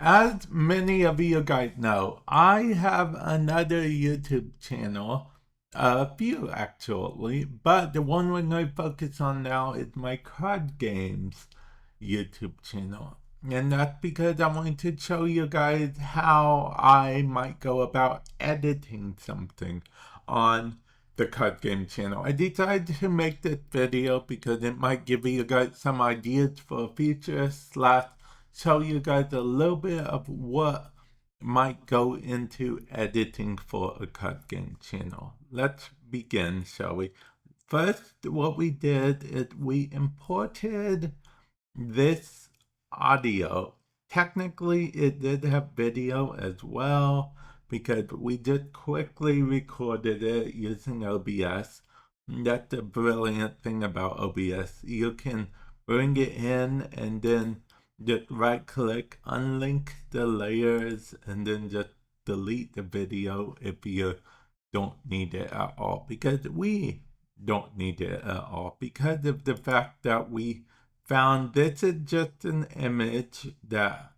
As many of you guys know, I have another YouTube channel, a few actually, but the one we're going to focus on now is my card games YouTube channel. And that's because I wanted to show you guys how I might go about editing something on the card game channel. I decided to make this video because it might give you guys some ideas for future slash show you guys a little bit of what might go into editing for a card game channel. Let's begin, shall we? First, what we did is we imported this audio. Technically, it did have video as well because we just quickly recorded it using OBS. That's the brilliant thing about OBS. You can bring it in and then just right click, unlink the layers, and then just delete the video if you don't need it at all. Because we don't need it at all because of the fact that we found this is just an image that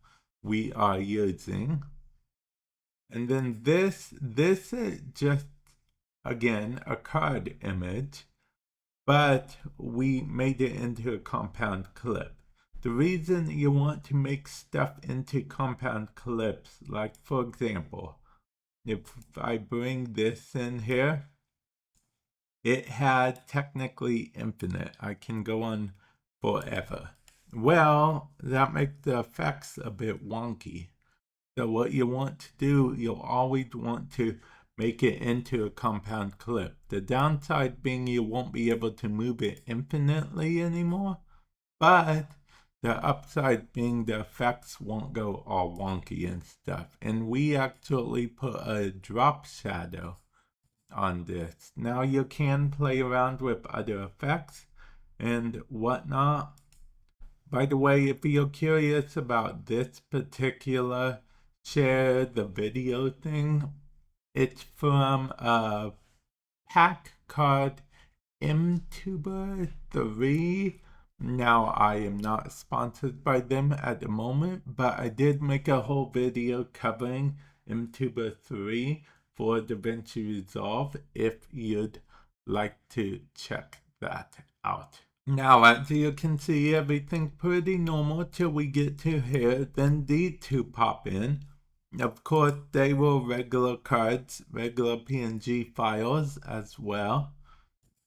we are using. And then this is just, again, a card image, but we made it into a compound clip. The reason you want to make stuff into compound clips, like for example, if I bring this in here, it had technically infinite. I can go on forever. Well, that makes the effects a bit wonky. So what you want to do, you'll always want to make it into a compound clip. The downside being you won't be able to move it infinitely anymore, but the upside being the effects won't go all wonky and stuff. And we actually put a drop shadow on this. Now you can play around with other effects and whatnot. By the way, if you're curious about this particular share the video thing, it's from a pack called mtuber 3. Now, I am not sponsored by them at the moment, but I did make a whole video covering mtuber 3 for DaVinci Resolve if you'd like to check that out. Now, as you can see, everything's pretty normal till we get to here. Then these two pop in. Of course, they were regular cards, regular PNG files as well,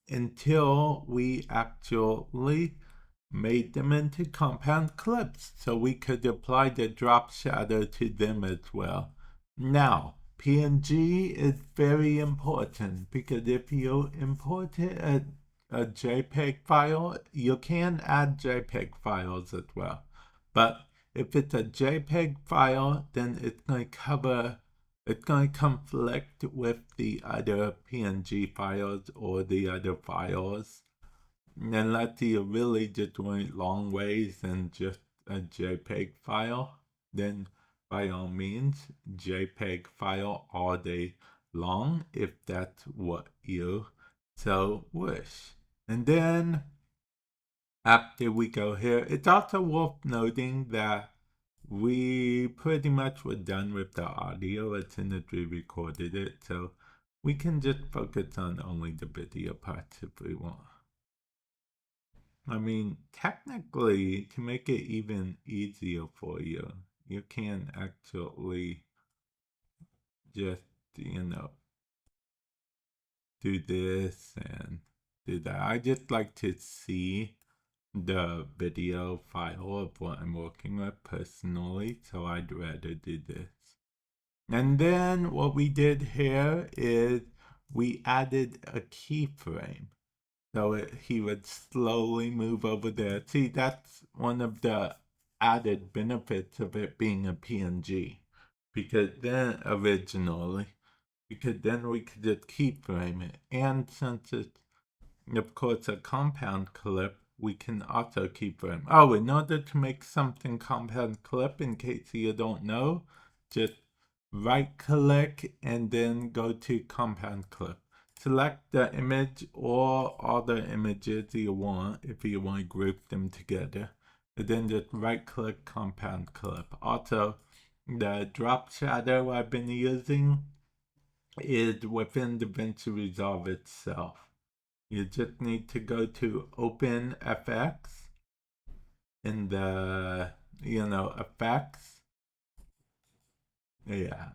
until we actually made them into compound clips so we could apply the drop shadow to them as well. Now, PNG is very important because if you import it as a JPEG file, you can add JPEG files as well. But if it's a JPEG file, then it's going to conflict with the other PNG files or the other files. Unless you really just went long ways and just a JPEG file, then by all means, JPEG file all day long if that's what you so wish. And then after we go here, it's also worth noting that we pretty much were done with the audio as soon as we recorded it, so we can just focus on only the video parts if we want. I mean, technically, to make it even easier for you, you can actually just, do this and do that. I just like to see the video file of what I'm working with personally, so I'd rather do this. And then what we did here is we added a keyframe. So he would slowly move over there. See, that's one of the added benefits of it being a PNG. Because then we could just keyframe it. And since it's, of course, a compound clip, we can also keyframe. Oh, in order to make something compound clip, in case you don't know, just right click and then go to compound clip. Select the image or all the images you want if you want to group them together. And then just right click compound clip. Also, The drop shadow I've been using is within DaVinci Resolve itself. You just need to go to Open FX in the, effects. Yeah.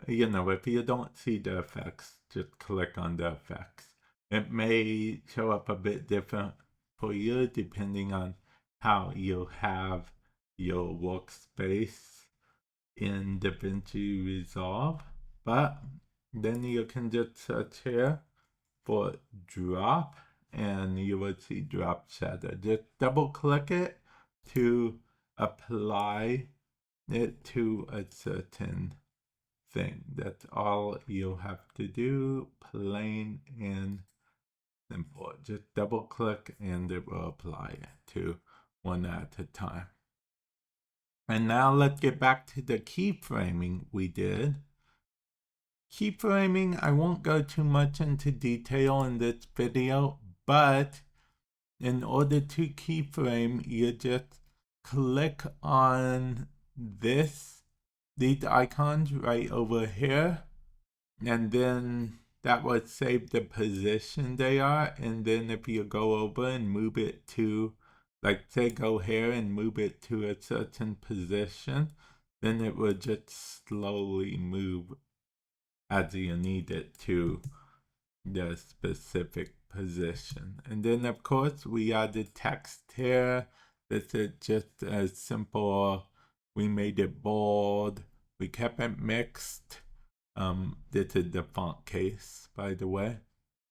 If you don't see the effects, just click on the effects. It may show up a bit different for you depending on how you have your workspace in DaVinci Resolve. But then you can just search here for drop and you will see drop shadow. Just double click it to apply it to a certain thing. That's all you have to do, plain and simple. Just double click and it will apply it to one at a time. And now let's get back to the keyframing we did. Keyframing, I won't go too much into detail in this video, but in order to keyframe, you just click on these icons right over here, and then that would save the position they are. And then if you go over and move it to, like say go here and move it to a certain position, then it would just slowly move as you need it to the specific position. And then of course we added text here. This is just as simple. We made it bold. We kept it mixed. This is the font case, by the way.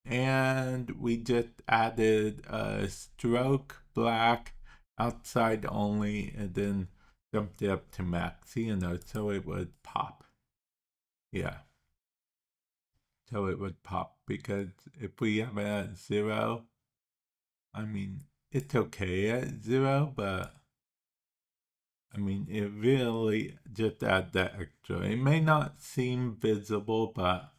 And we just added a stroke black outside only, and then jumped it up to max, so it would pop. Yeah. So it would pop, because if we have it at 0, I mean, it's okay at 0, but I mean, it really just adds that extra. It may not seem visible, but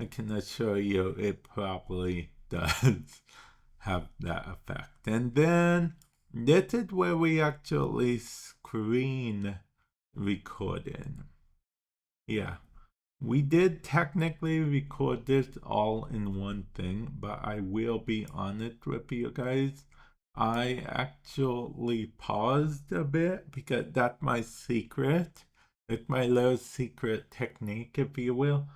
I can assure you it probably does have that effect. And then this is where we actually screen recorded. Yeah. We did technically record this all in one thing, but I will be honest with you guys. I actually paused a bit because that's my secret. It's my little secret technique, if you will.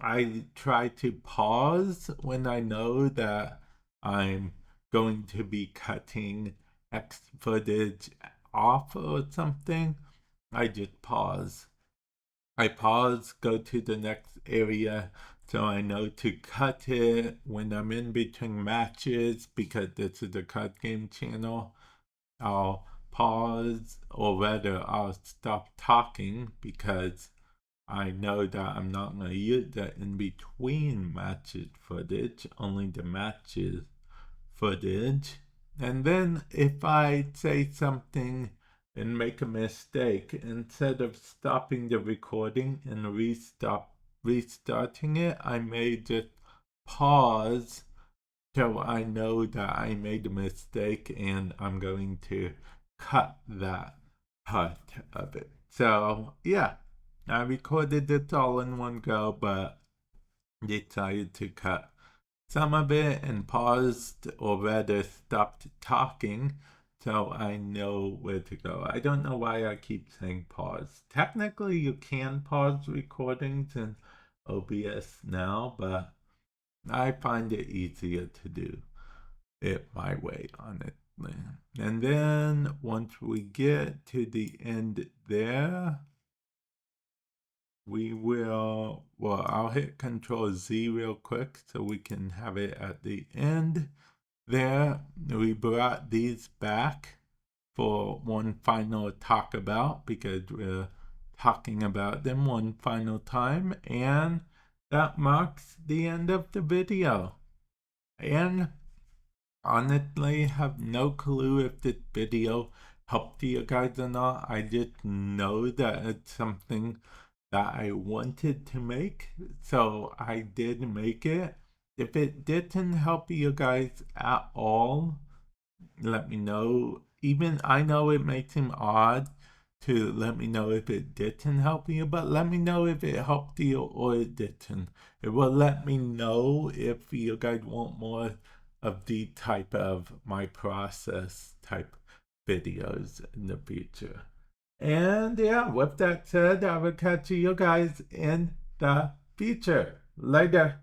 I try to pause when I know that I'm going to be cutting X footage off or something. I just pause. I pause, go to the next area, so I know to cut it when I'm in between matches, because this is a card game channel. I'll pause, or rather I'll stop talking, because I know that I'm not going to use the in between matches footage, only the matches footage. And then if I say something and make a mistake, instead of stopping the recording and restarting it, I may just pause so I know that I made a mistake and I'm going to cut that part of it. So yeah, I recorded it all in one go, but decided to cut some of it and paused, or rather stopped talking, so I know where to go. I don't know why I keep saying pause. Technically, you can pause recordings in OBS now, but I find it easier to do it my way, honestly. And then once we get to the end there, we will, well, I'll hit Control Z real quick so we can have it at the end. There, we brought these back for one final talk about, because we're talking about them one final time, and that marks the end of the video. And honestly, have no clue if this video helped you guys or not. I just know that it's something that I wanted to make, so I did make it. If it didn't help you guys at all, let me know. Even I know it may seem odd to let me know if it didn't help you, but let me know if it helped you or it didn't. It will let me know if you guys want more of the type of my process type videos in the future. And yeah, with that said, I will catch you guys in the future. Later.